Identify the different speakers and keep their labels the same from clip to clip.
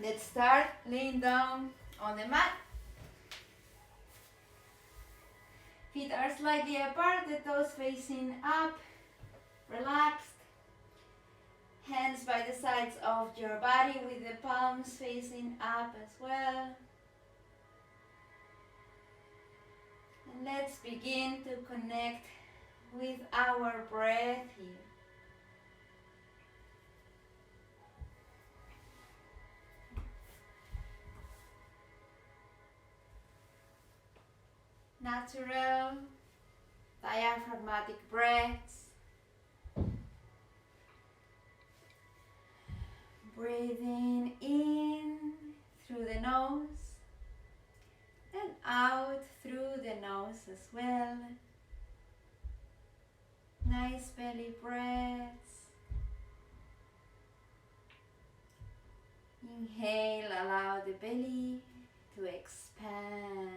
Speaker 1: Let's start laying down on the mat. Feet are slightly apart, the toes facing up, relaxed. Hands by the sides of your body with the palms facing up as well. And let's begin to connect with our breath here. Natural, diaphragmatic breaths. Breathing in through the nose and out through the nose as well. Nice belly breaths. Inhale, allow the belly to expand,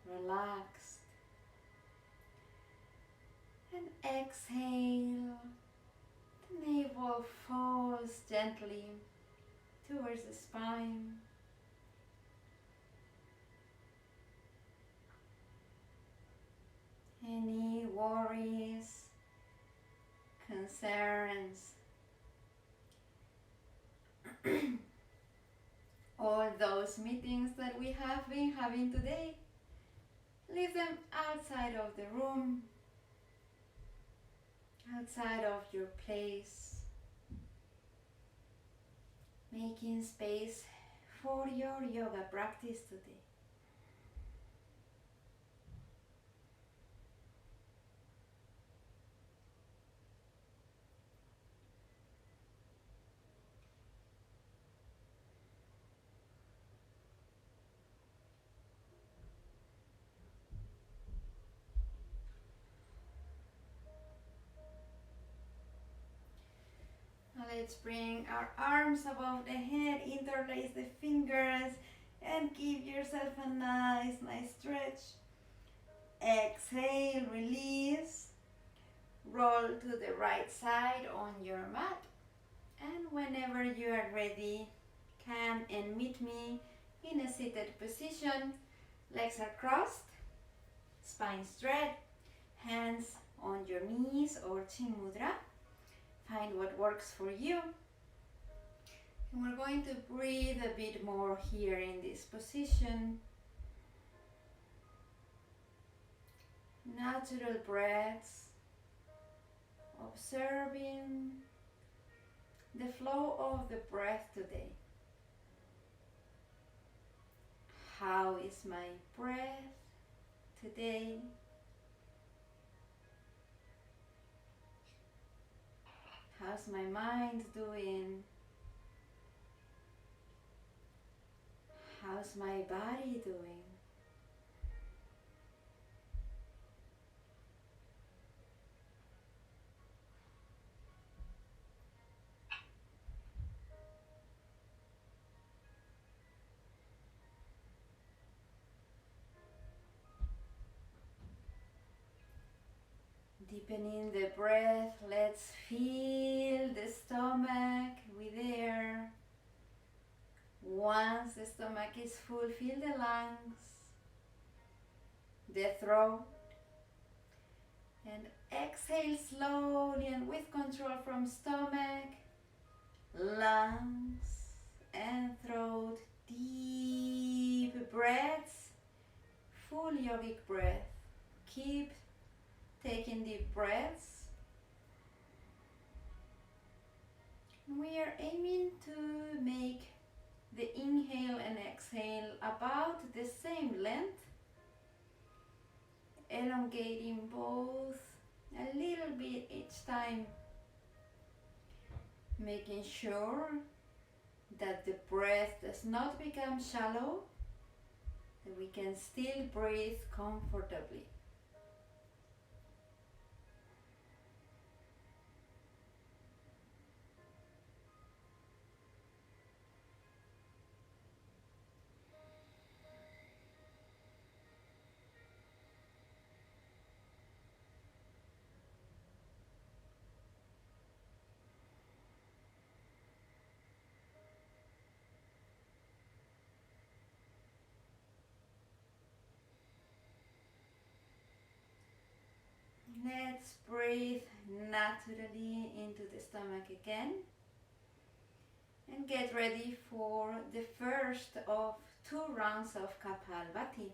Speaker 1: relaxed. And exhale, the navel falls gently towards the spine. Any worries, concerns, all those meetings that we have been having today, leave them outside of the room, outside of your place, making space for your yoga practice today. Now let's bring our arms above the head, interlace the fingers, and give yourself a nice stretch. Exhale, release. Roll to the right side on your mat. And whenever you are ready, come and meet me in a seated position. Legs are crossed, spine straight, hands on your knees or chin mudra. Find what works for you. And we're going to breathe a bit more here in this position. Natural breaths, observing the flow of the breath today. How is my breath today? How's my mind doing? How's my body doing? Deepening the breath, let's fill the stomach with air. Once the stomach is full, fill the lungs, the throat, and exhale slowly and with control from stomach, lungs, and throat. Deep breaths, full yogic breath. Keep taking deep breaths. We are aiming to make the inhale and exhale about the same length, elongating both a little bit each time, making sure that the breath does not become shallow, that we can still breathe comfortably. naturally into the stomach again. And get ready for the first of 2 rounds of Kapalbhati.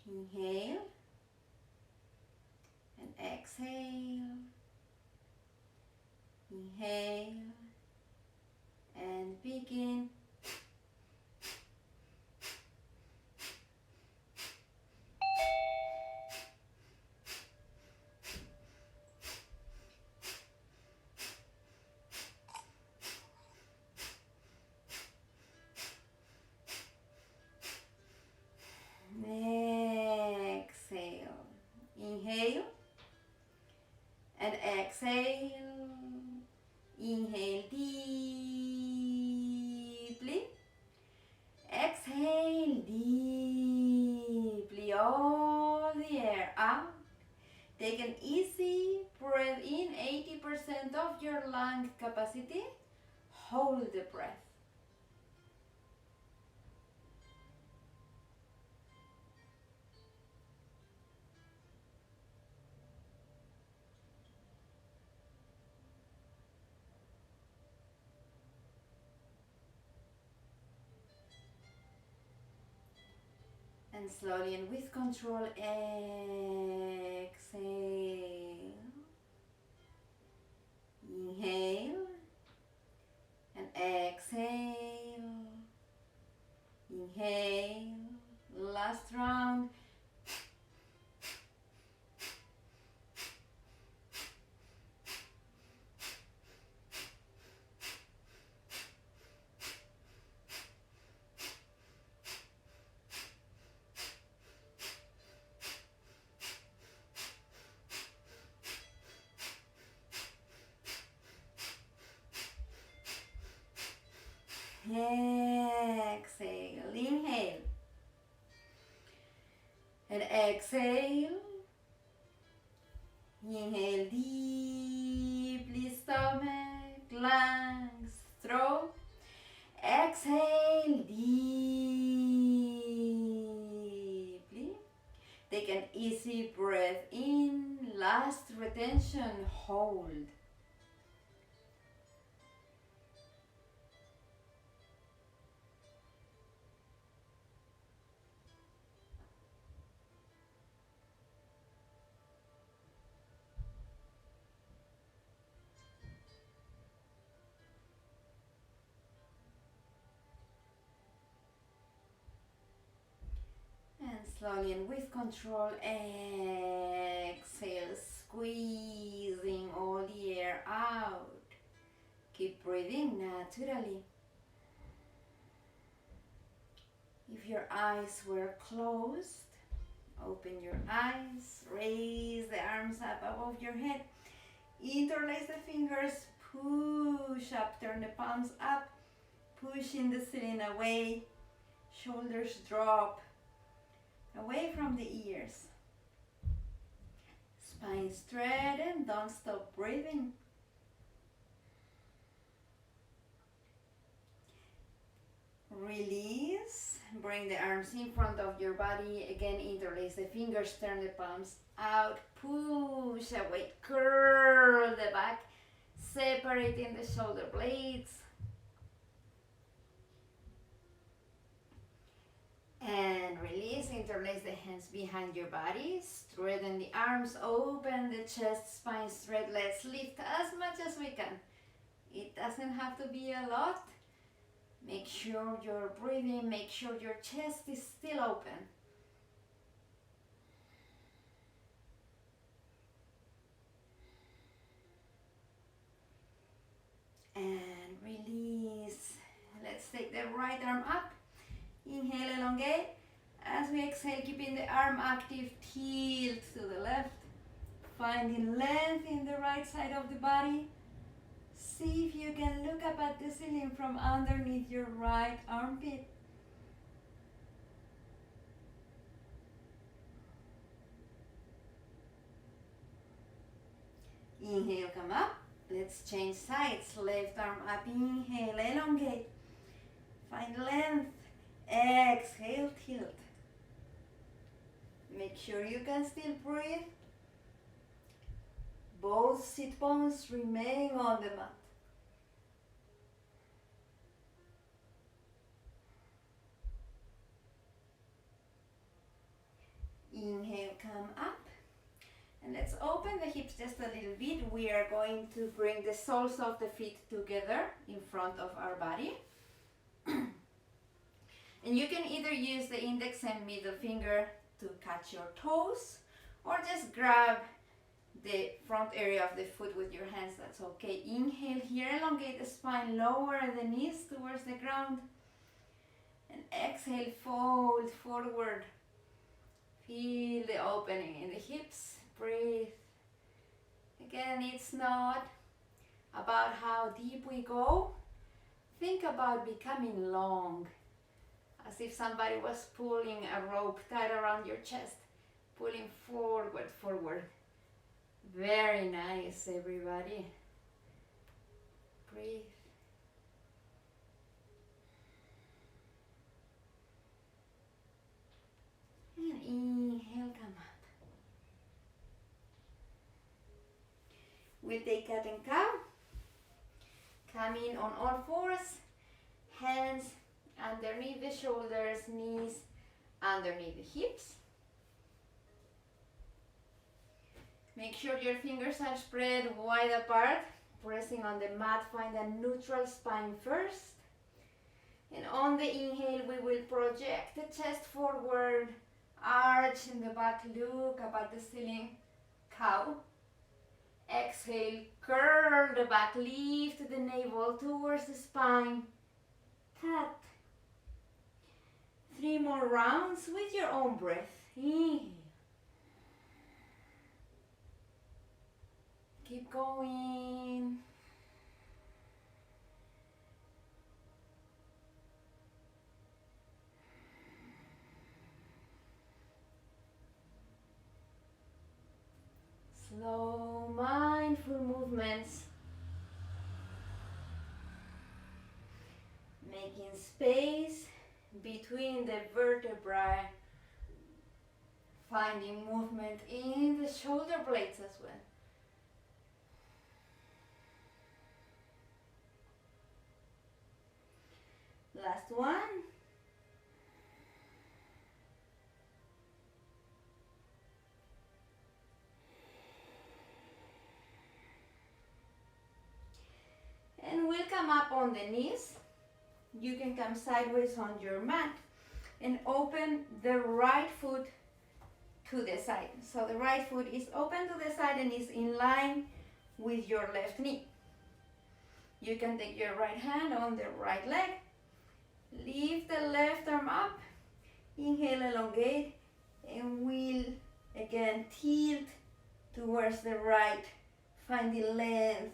Speaker 1: Inhale and exhale. Inhale and begin. Exhale. Inhale and exhale. Inhale deeply. Exhale deeply. All the air out. Take an easy breath in, 80% of your lung capacity. Hold the breath. And slowly and with control, exhale. Inhale and exhale. Inhale. Last round. Exhale, inhale and exhale. Inhale deeply, stomach, lungs, throat. Exhale deeply. Take an easy breath in. Last retention, hold. And slowly and with control, exhale, squeezing all the air out. Keep breathing naturally. If your eyes were closed, open your eyes, raise the arms up above your head, interlace the fingers, push up, turn the palms up, pushing the ceiling away, shoulders drop, away from the ears. Spine straight and don't stop breathing. Release. Bring the arms in front of your body. Again, interlace the fingers, turn the palms out, push away, curl the back, separating the shoulder blades. And release, interlace the hands behind your body, straighten the arms, open the chest, spine straight. Let's lift as much as we can. It doesn't have to be a lot. Make sure you're breathing, make sure your chest is still open. And release. Let's take the right arm up. Inhale, elongate. As we exhale, keeping the arm active, tilt to the left. Finding length in the right side of the body. See if you can look up at the ceiling from underneath your right armpit. Inhale, come up. Let's change sides. Left arm up. Inhale, elongate. Find length. Exhale, tilt. Make sure you can still breathe. Both sit bones remain on the mat. Inhale, come up. And let's open the hips just a little bit. We are going to bring the soles of the feet together in front of our body. And you can either use the index and middle finger to catch your toes, or just grab the front area of the foot with your hands, that's okay. Inhale here, elongate the spine, lower the knees towards the ground. And exhale, fold forward. Feel the opening in the hips, breathe. Again, it's not about how deep we go. Think about becoming long, as if somebody was pulling a rope tied around your chest, pulling forward, forward. Very nice, everybody. Breathe. And inhale, come up. We'll take cat and cow. Come in on all fours, hands underneath the shoulders, knees underneath the hips. Make sure your fingers are spread wide apart, pressing on the mat. Find a neutral spine first. And on the inhale, we will project the chest forward, arch in the back, look up at the ceiling, cow. Exhale, curl the back, lift the navel towards the spine, cat. 3 more rounds with your own breath. Inhale. Keep going. Slow, mindful movements. Making space between the vertebrae. Finding movement in the shoulder blades as well. Last one. And we'll come up on the knees. You can come sideways on your mat and open the right foot to the side. So the right foot is open to the side and is in line with your left knee. You can take your right hand on the right leg. Lift the left arm up. Inhale, elongate, and we'll again tilt towards the right. Find the length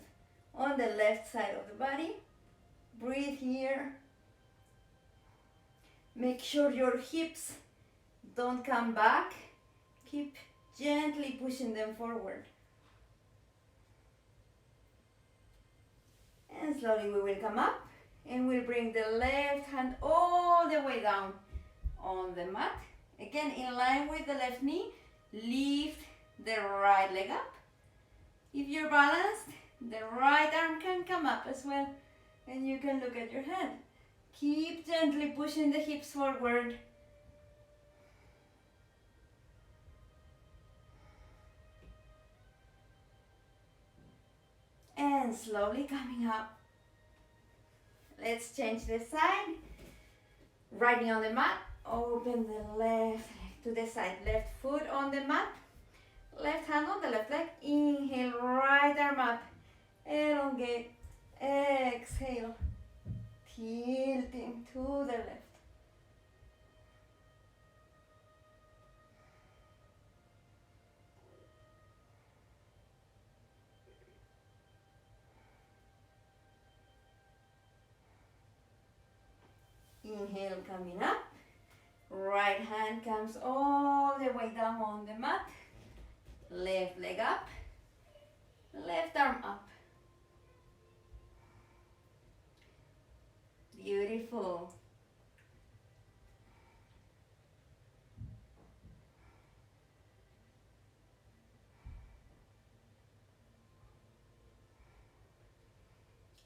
Speaker 1: on the left side of the body. Breathe here. Make sure your hips don't come back. Keep gently pushing them forward. And slowly we will come up and we'll bring the left hand all the way down on the mat. Again, in line with the left knee, lift the right leg up. If you're balanced, the right arm can come up as well, and you can look at your hand. Keep gently pushing the hips forward. And slowly coming up. Let's change the side. Riding on the mat, open the left leg to the side. Left foot on the mat, left hand on the left leg. Inhale, right arm up. Elongate. Exhale. Tilting to the left. Inhale, coming up. Right hand comes all the way down on the mat. Left leg up. Left arm up. Beautiful.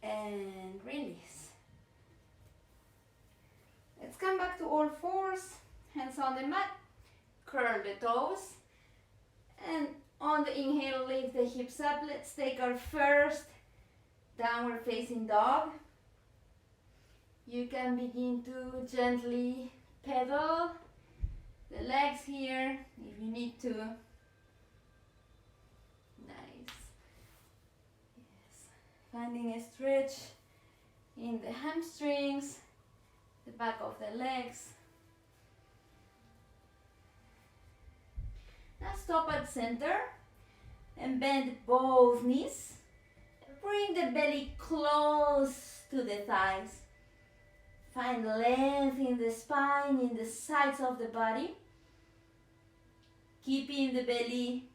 Speaker 1: and release. Let's come back to all fours, hands on the mat, curl the toes, and on the inhale, lift the hips up. Let's take our first downward facing dog. You can begin to gently pedal the legs here if you need to. Nice. Yes. Finding a stretch in the hamstrings, the back of the legs. Now stop at center and bend both knees. Bring the belly close to the thighs. Find length in the spine, in the sides of the body. Keeping the belly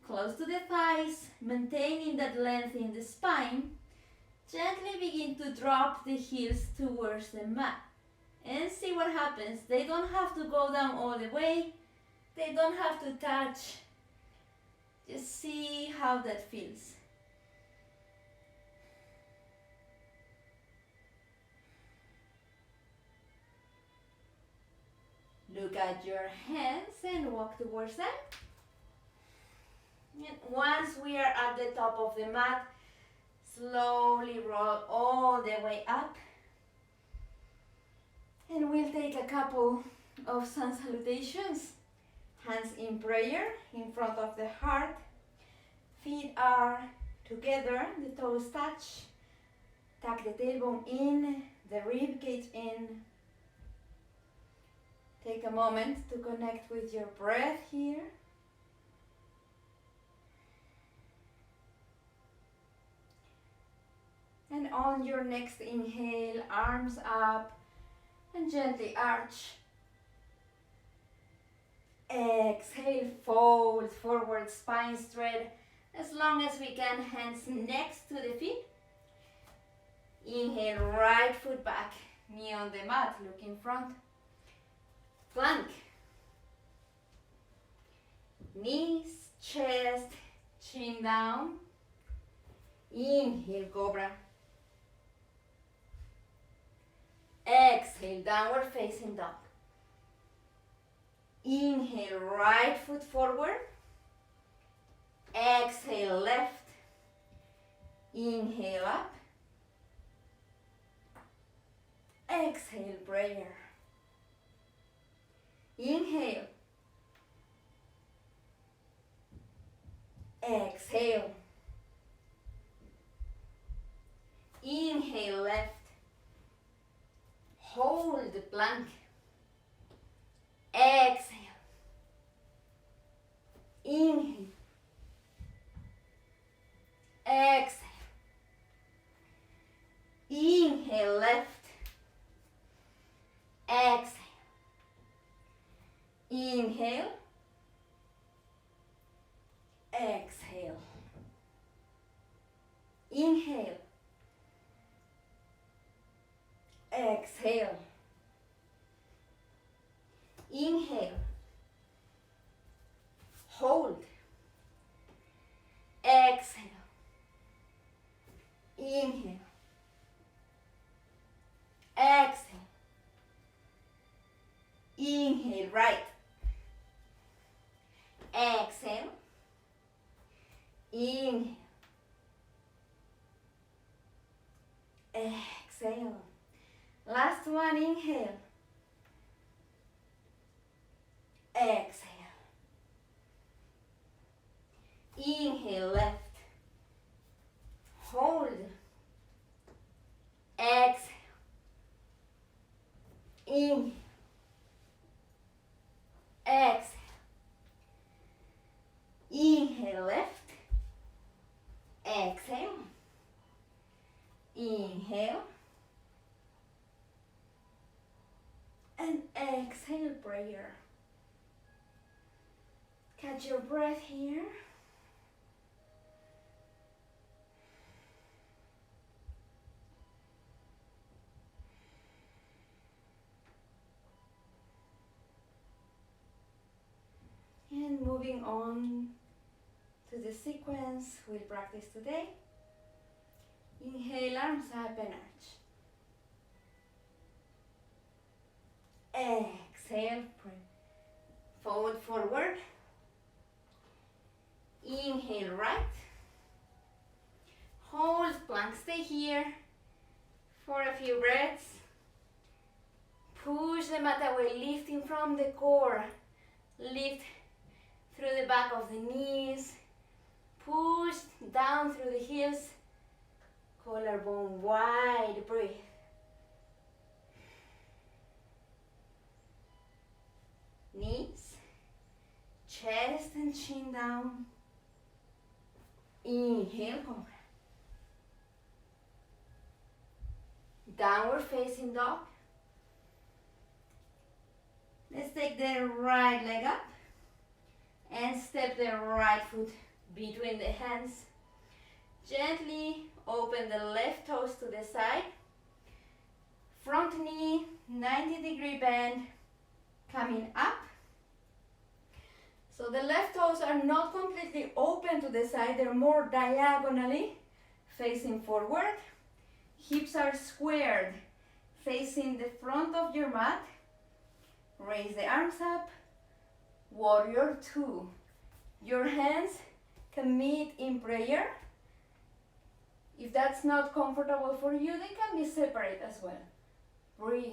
Speaker 1: close to the thighs, maintaining that length in the spine. Gently begin to drop the heels towards the mat and see what happens. They don't have to go down all the way. They don't have to touch. Just see how that feels. Look at your hands and walk towards them. And once we are at the top of the mat, slowly roll all the way up. And we'll take a couple of sun salutations. Hands in prayer in front of the heart. Feet are together, the toes touch. Tuck the tailbone in, the rib cage in. Take a moment to connect with your breath here. And on your next inhale, arms up and gently arch. Exhale, fold forward, spine straight. As long as we can, hands next to the feet. Inhale, right foot back, knee on the mat, look in front. Plank. Knees, chest, chin down. Inhale, cobra. Exhale, downward facing dog. Inhale, right foot forward. Exhale, left. Inhale, up. Exhale, prayer. Inhale. Exhale. Inhale, left. Hold the plank. Exhale. Inhale. Exhale. Inhale, left. Exhale. Inhale. Exhale. Inhale. Exhale. Inhale. Hold. Exhale. Inhale. Exhale. Inhale, right. Exhale. Inhale. Exhale. Last one, inhale. Exhale. Inhale, left. Hold. Exhale. Inhale. Exhale. Inhale, left. Exhale. Inhale. And exhale, prayer. Catch your breath here. And moving on to the sequence we'll practice today. Inhale, arms up and arch. Exhale, fold forward. Inhale, right. Hold plank, stay here for a few breaths. Push the mat away, lifting from the core. Lift through the back of the knees. Push down through the heels. Collarbone wide, breathe. Knees, chest and chin down. Inhale, cobra. Downward facing dog. Let's take the right leg up and step the right foot between the hands. Gently open the left toes to the side. Front knee, 90-degree bend, coming up. So the left toes are not completely open to the side, they're more diagonally facing forward. Hips are squared, facing the front of your mat. Raise the arms up, warrior two. Your hands can meet in prayer. If that's not comfortable for you, they can be separate as well. Breathe.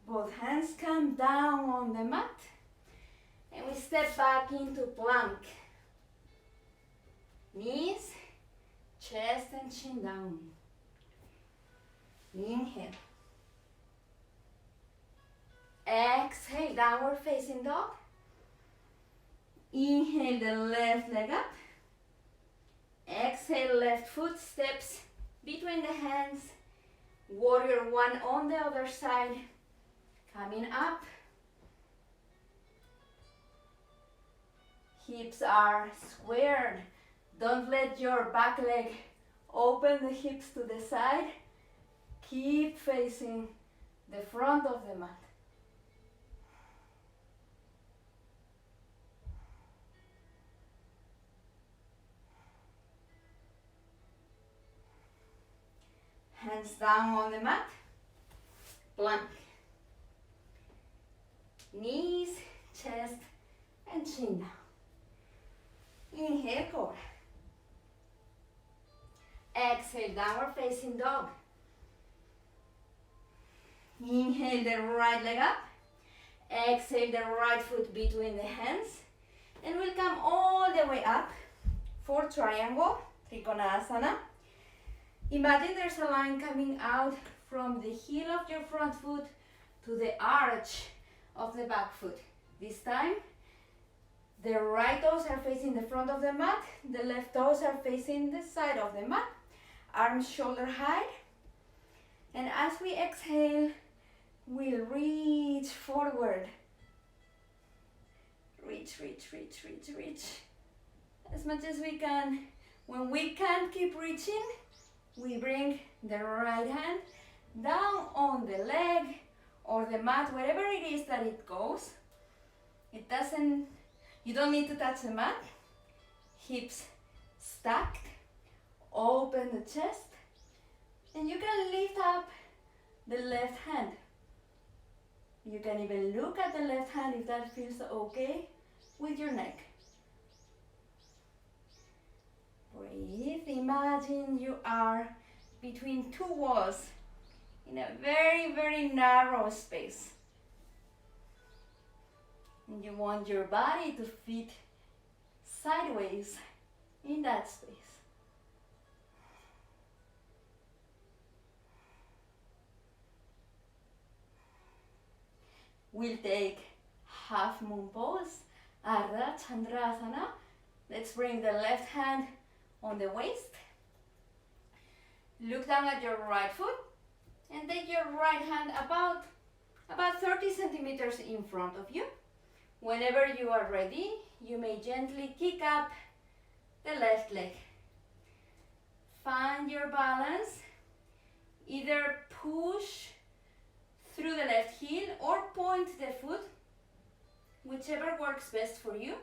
Speaker 1: Both hands come down on the mat. And we step back into plank. Knees, chest and chin down. Inhale. Exhale, downward facing dog. Inhale the left leg up. Exhale, left foot steps between the hands. Warrior one on the other side. Coming up. Hips are squared. Don't let your back leg open the hips to the side. Keep facing the front of the mat. Hands down on the mat. Plank. Knees, chest, and chin down. Inhale, cobra. Exhale, downward facing dog. Inhale the right leg up. Exhale the right foot between the hands. And we'll come all the way up for triangle, Trikonasana. Imagine there's a line coming out from the heel of your front foot to the arch of the back foot. This time, the right toes are facing the front of the mat. The left toes are facing the side of the mat. Arms shoulder high. And as we exhale, we'll reach forward. Reach, reach, reach, reach, reach. As much as we can. When we can't keep reaching, we bring the right hand down on the leg or the mat, wherever it is that it goes. You don't need to touch the mat. Hips stacked. Open the chest. And you can lift up the left hand. You can even look at the left hand if that feels okay with your neck. Breathe. Imagine you are between two walls in a very, very narrow space. And you want your body to fit sideways in that space. We'll take half moon pose, Ardha Chandrasana. Let's bring the left hand on the waist. Look down at your right foot and take your right hand about 30 centimeters in front of you. Whenever you are ready, you may gently kick up the left leg. Find your balance Either push through the left heel or point the foot, whichever works best for you.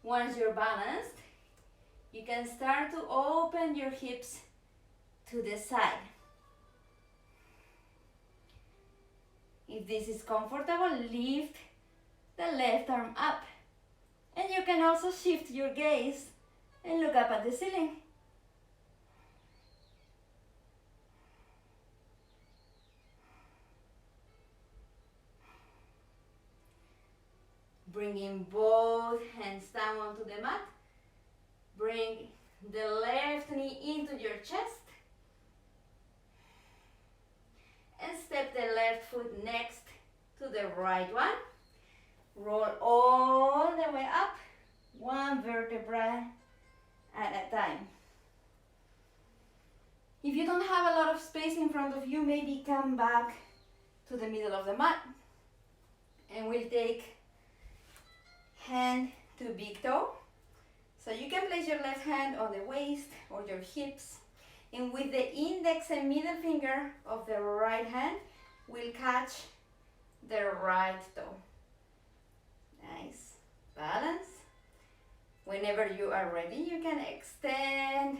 Speaker 1: Once you're balanced, you can start to open your hips to the side. If this is comfortable, lift the left arm up. And you can also shift your gaze and look up at the ceiling. Bringing both hands down onto the mat. Bring the left knee into your chest. And step the left foot next to the right one. Roll all the way up, one vertebra at a time. If you don't have a lot of space in front of you, maybe come back to the middle of the mat. And we'll take hand to big toe. So you can place your left hand on the waist or your hips. And with the index and middle finger of the right hand, we'll catch the right toe. Nice. Balance. Whenever you are ready, you can extend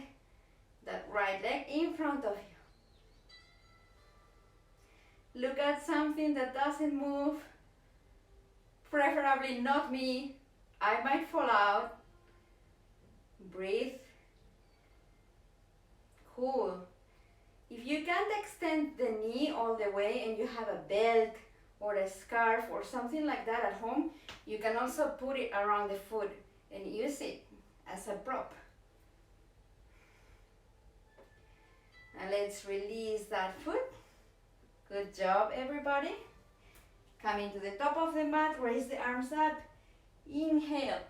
Speaker 1: that right leg in front of you. Look at something that doesn't move. Preferably not me. I might fall out. Breathe. Cool. If you can't extend the knee all the way and you have a belt or a scarf or something like that at home, you can also put it around the foot and use it as a prop. Now let's release that foot. Good job, everybody. Coming to the top of the mat, raise the arms up. Inhale.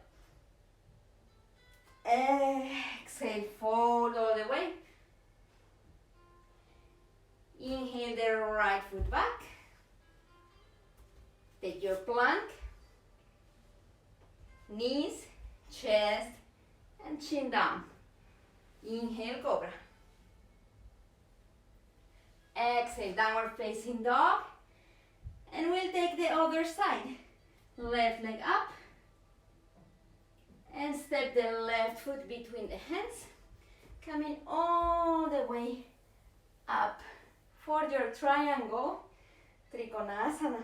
Speaker 1: Exhale, fold all the way. Inhale the right foot back. Take your plank, knees, chest, and chin down. Inhale, cobra. Exhale, downward facing dog. And we'll take the other side. Left leg up. And step the left foot between the hands. Coming all the way up for your triangle, Trikonasana.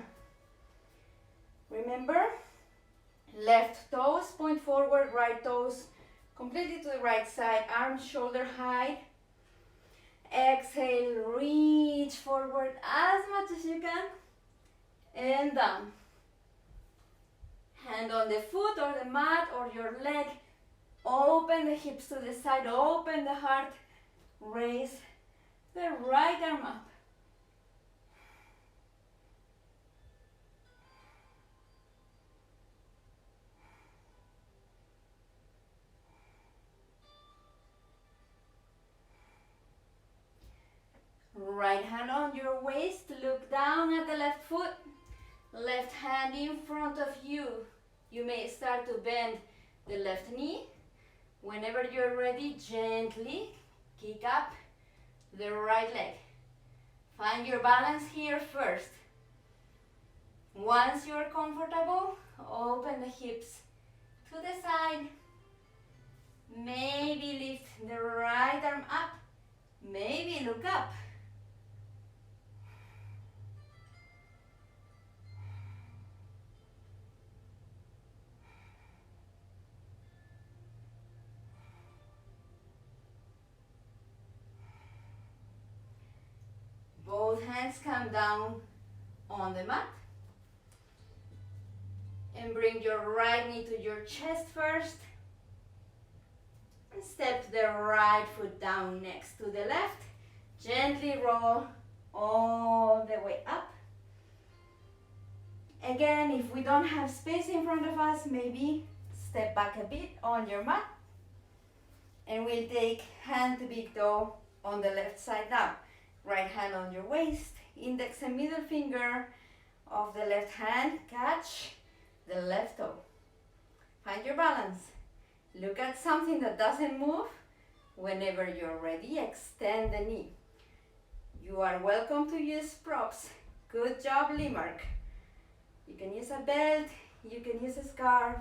Speaker 1: Remember, left toes point forward, right toes completely to the right side, arms shoulder height. Exhale, reach forward as much as you can and down. Hand on the foot or the mat or your leg. Open the hips to the side, open the heart. Raise the right arm up. Right hand on your waist, look down at the left foot, left hand in front of you. You may start to bend the left knee. Whenever you're ready, gently kick up the right leg. Find your balance here first. Once you're comfortable, open the hips to the side. Maybe lift the right arm up. Maybe look up. Both hands come down on the mat. And bring your right knee to your chest first. And step the right foot down next to the left. Gently roll all the way up. Again, if we don't have space in front of us, maybe step back a bit on your mat. And we'll take hand to big toe on the left side now. Right hand on your waist, index and middle finger of the left hand, catch the left toe. Find your balance. Look at something that doesn't move. Whenever you're ready, extend the knee. You are welcome to use props. Good job, Limark. You can use a belt, you can use a scarf,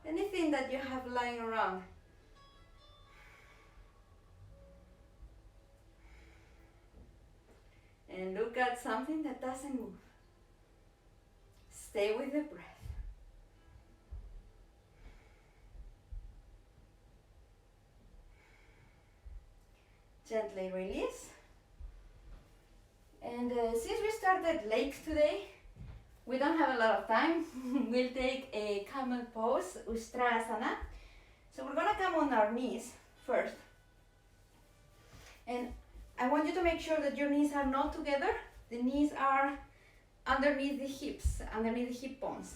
Speaker 1: anything that you have lying around. And look at something that doesn't move. Stay with the breath. Gently release. And since we started late today, we don't have a lot of time. We'll take a camel pose, Ustrasana. So we're gonna come on our knees first. And I want you to make sure that your knees are not together. The knees are underneath the hips, underneath the hip bones.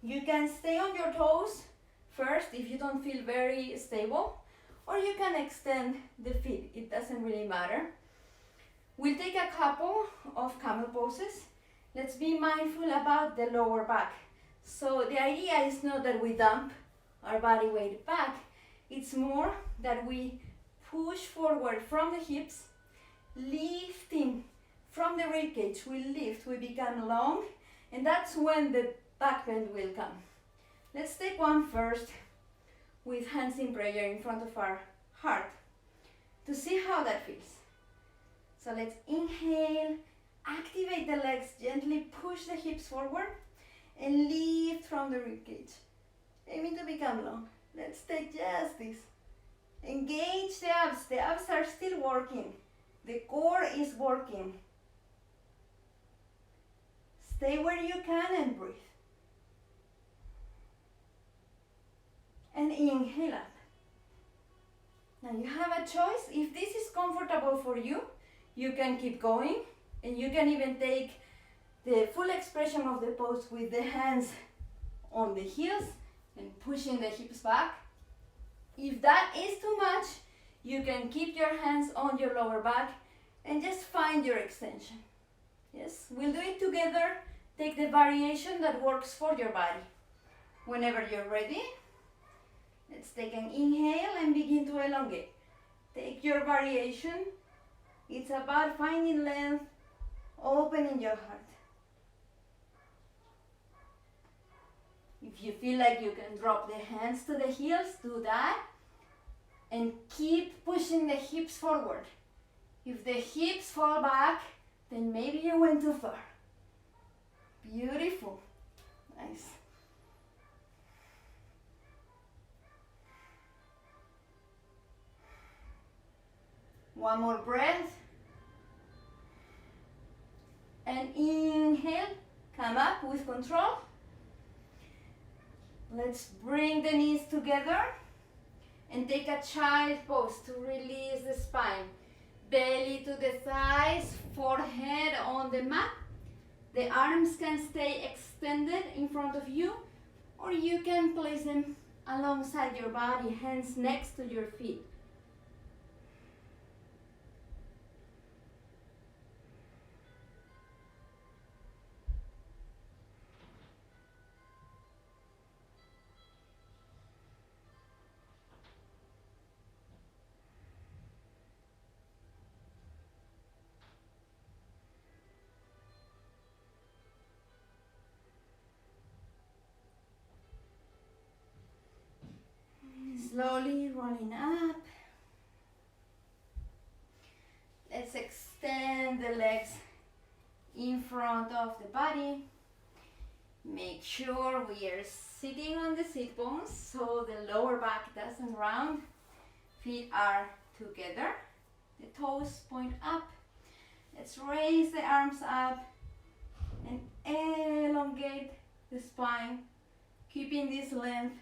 Speaker 1: You can stay on your toes first if you don't feel very stable, or you can extend the feet. It doesn't really matter. We'll take a couple of camel poses. Let's be mindful about the lower back. So the idea is not that we dump our body weight back. It's more that we push forward from the hips, lifting from the ribcage. We lift, we become long, and that's when the back bend will come. Let's take one first with hands in prayer in front of our heart to see how that feels. So let's inhale, activate the legs, gently push the hips forward and lift from the ribcage, aiming to become long. Let's take just this. Engage the abs. The abs are still working. The core is working. Stay where you can and breathe. And inhale up. Now you have a choice. If this is comfortable for you, you can keep going, and you can even take the full expression of the pose with the hands on the heels and pushing the hips back. If that is too much, you can keep your hands on your lower back and just find your extension. Yes, we'll do it together. Take the variation that works for your body. Whenever you're ready, let's take an inhale and begin to elongate. Take your variation. It's about finding length, opening your heart. If you feel like you can drop the hands to the heels, do that. And keep pushing the hips forward. If the hips fall back, then maybe you went too far. Beautiful. Nice. One more breath. And inhale, come up with control. Let's bring the knees together and take a child pose to release the spine. Belly to the thighs, forehead on the mat. The arms can stay extended in front of you, or you can place them alongside your body, hands next to your feet. Slowly rolling up. Let's extend the legs in front of the body. Make sure we are sitting on the sit bones so the lower back doesn't round. Feet are together. The toes point up. Let's raise the arms up and elongate the spine, keeping this length.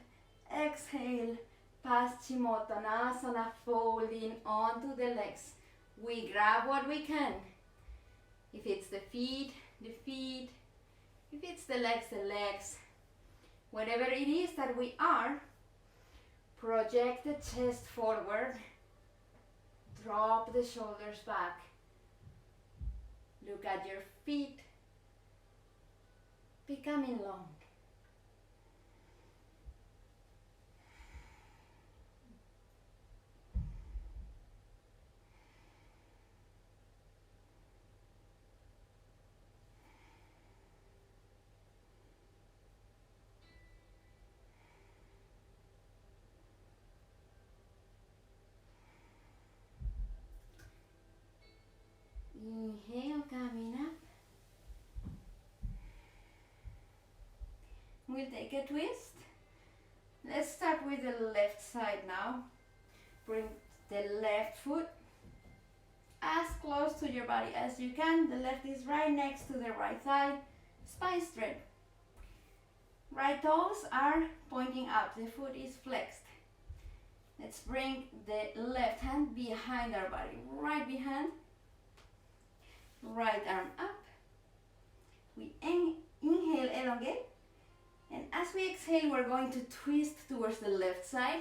Speaker 1: Exhale. Paschimottanasana, folding onto the legs. We grab what we can. If it's the feet, the feet. If it's the legs. Whatever it is that we are, project the chest forward. Drop the shoulders back. Look at your feet becoming long. we'll take a twist. Let's start with the left side now. Bring the left foot as close to your body as you can. The left is right next to the right thigh, spine straight. Right toes are pointing up, the foot is flexed. Let's bring the left hand behind our body, right behind, right arm up. We inhale, elongate, and as we exhale, we're going to twist towards the left side.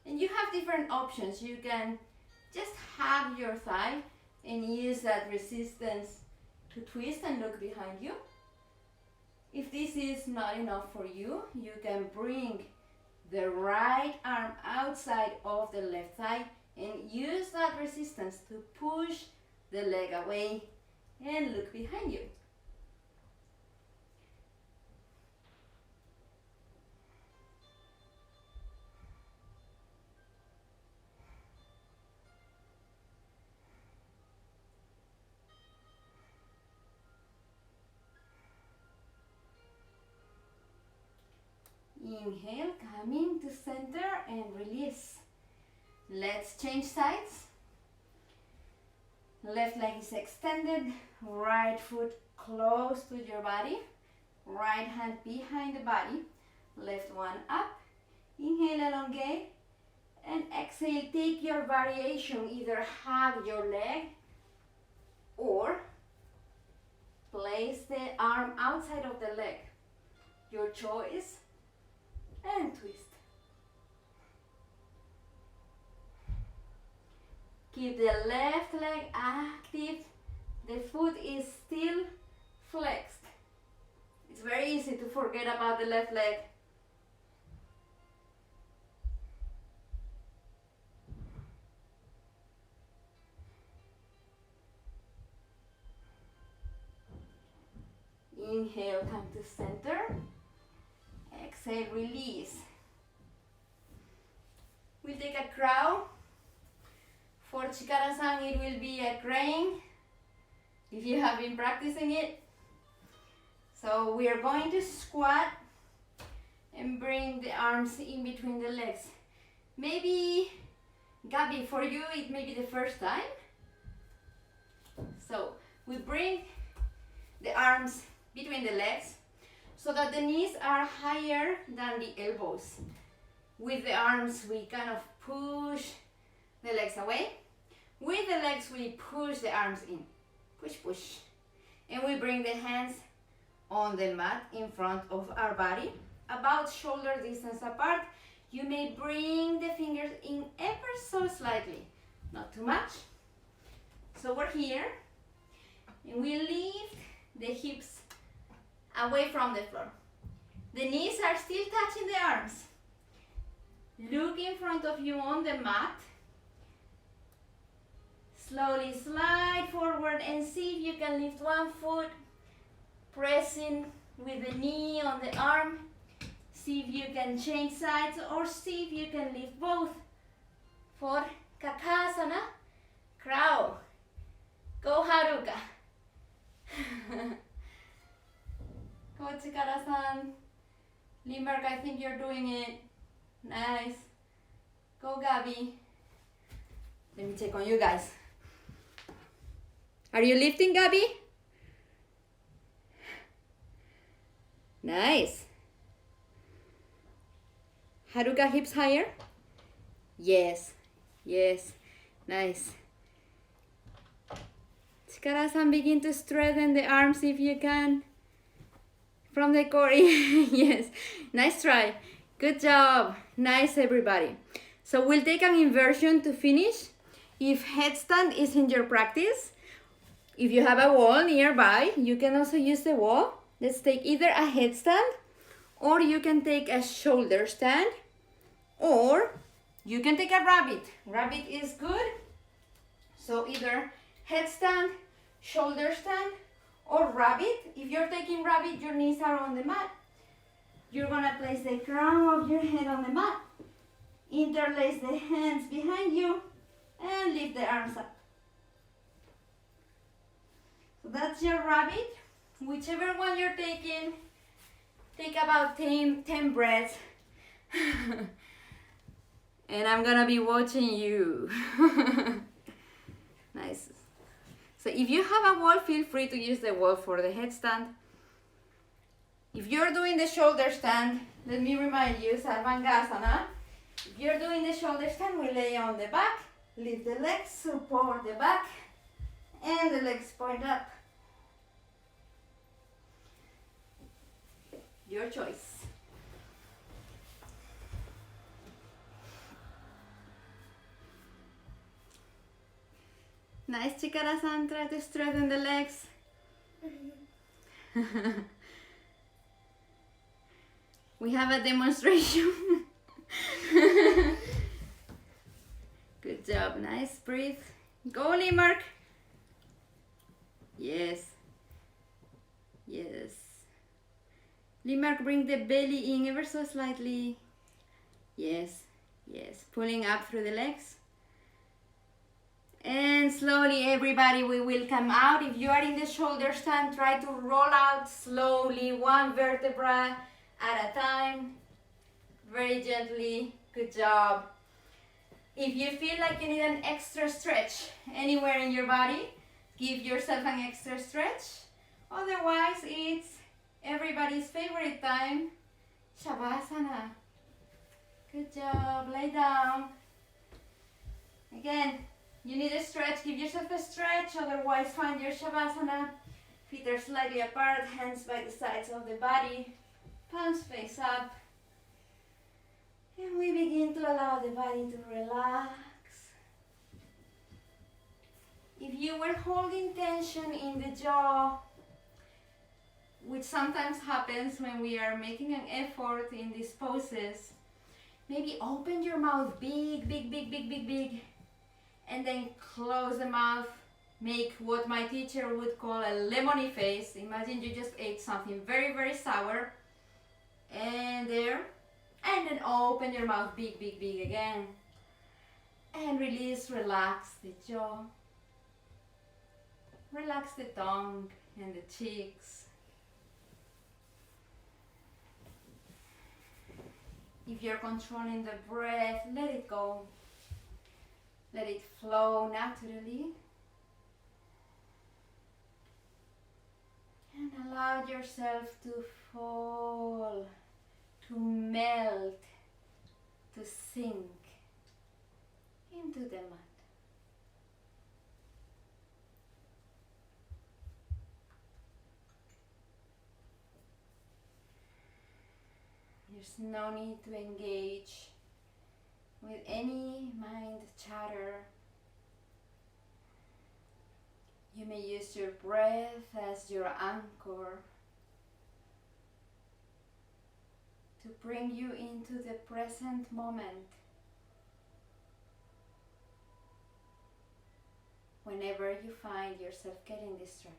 Speaker 1: And you have different options. You can just hug your thigh and use that resistance to twist and look behind you. If this is not enough for you, you can bring the right arm outside of the left thigh and use that resistance to push the leg away and look behind you. Inhale, coming to center and release. Let's change sides. Left leg is extended, right foot close to your body, right hand behind the body, left one up. Inhale, elongate, and exhale, take your variation. Either hug your leg or place the arm outside of the leg. Your choice. And twist. Keep the left leg active. The foot is still flexed. It's very easy to forget about the left leg. Inhale, come to center. Exhale, release. We'll take a crow. For Chikara-san, it will be a crane, if you have been practicing it. So we are going to squat and bring the arms in between the legs. Maybe, Gabi, for you, it may be the first time. So we bring the arms between the legs, so that the knees are higher than the elbows. With the arms, we kind of push the legs away. With the legs, we push the arms in. Push, push. And we bring the hands on the mat in front of our body, about shoulder distance apart. You may bring the fingers in ever so slightly, not too much. So we're here, and we lift the hips away from the floor. The knees are still touching the arms. Look in front of you on the mat. Slowly slide forward and see if you can lift one foot, pressing with the knee on the arm. See if you can change sides or see if you can lift both. For Kakasana, crow. Go Haruka. Go Chikara-san. Limberg, I think you're doing it. Nice. Go Gabi. Let me check on you guys. Are you lifting, Gabi? Nice. Haruka, hips higher? Yes. Yes. Nice. Chikara-san, begin to straighten the arms if you can. From the core. Yes. Nice try. Good job. Nice, everybody. So we'll take an inversion to finish. If headstand is in your practice, if you have a wall nearby, you can also use the wall. Let's take either a headstand, or you can take a shoulder stand, or you can take a rabbit. Rabbit is good. So either headstand, shoulder stand, or rabbit. If you're taking rabbit, your knees are on the mat. You're gonna place the crown of your head on the mat. Interlace the hands behind you and lift the arms up. So that's your rabbit. Whichever one you're taking, Take about 10 breaths. And I'm gonna be watching you. Nice. So if you have a wall, feel free to use the wall for the headstand. If you're doing the shoulder stand, let me remind you, Sarvangasana. If you're doing the shoulder stand, we lay on the back, lift the legs, support the back, and the legs point up. Your choice. Nice, Chikara-san. Try to straighten the legs. We have a demonstration. Good job. Nice. Breathe. Go, Limark. Yes. Yes. Limark, bring the belly in ever so slightly. Yes. Yes. Pulling up through the legs. And slowly, everybody, we will come out. If you are in the shoulder stand, try to roll out slowly, one vertebra at a time. Very gently. Good job. If you feel like you need an extra stretch anywhere in your body, give yourself an extra stretch. Otherwise, it's everybody's favorite time, Savasana. Good job. Lay down. Again, you need a stretch. Give yourself a stretch. Otherwise, find your Savasana. Feet are slightly apart, hands by the sides of the body, palms face up. And we begin to allow the body to relax. If you were holding tension in the jaw, which sometimes happens when we are making an effort in these poses, maybe open your mouth big, big, big, big, big, big, and then close the mouth. Make what my teacher would call a lemony face. Imagine you just ate something very, very sour. And there. And then open your mouth big, big, big again. And release, relax the jaw. Relax the tongue and the cheeks. If you're controlling the breath, let it go. Let it flow naturally. And allow yourself to fall, to melt, to sink into the mat. There's no need to engage with any mind chatter. You may use your breath as your anchor to bring you into the present moment whenever you find yourself getting distracted.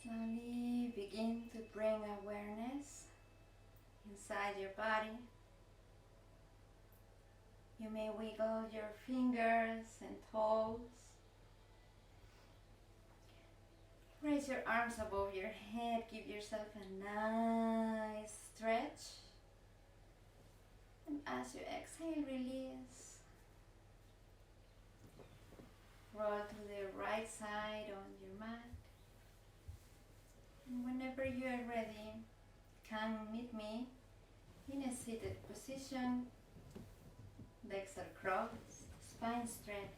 Speaker 1: Slowly begin to bring awareness inside your body. You may wiggle your fingers and toes. Raise your arms above your head. Give yourself a nice stretch. And as you exhale, release. Roll to the right side on your mat. And whenever you are ready, come meet me in a seated position. Legs are crossed, spine straight.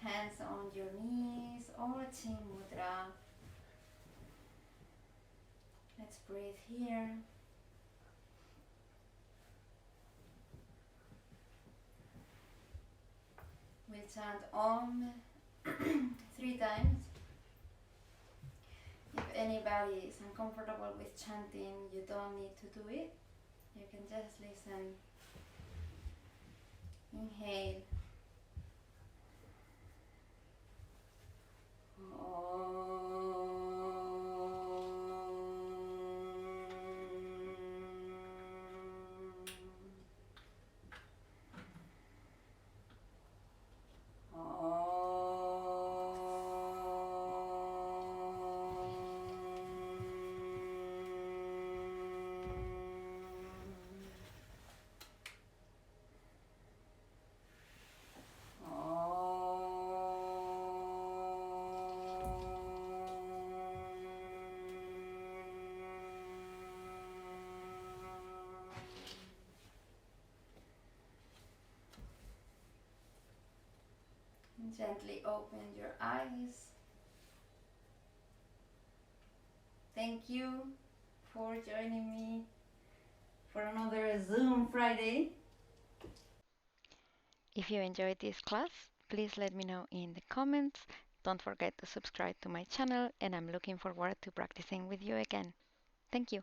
Speaker 1: Hands on your knees or chin mudra. Let's breathe here. We'll chant Om 3 times. If anybody is uncomfortable with chanting, you don't need to do it. You can just listen. Inhale. Gently open your eyes. Thank you for joining me for another Zoom Friday.
Speaker 2: If you enjoyed this class, please let me know in the comments. Don't forget to subscribe to my channel, and I'm looking forward to practicing with you again. Thank you.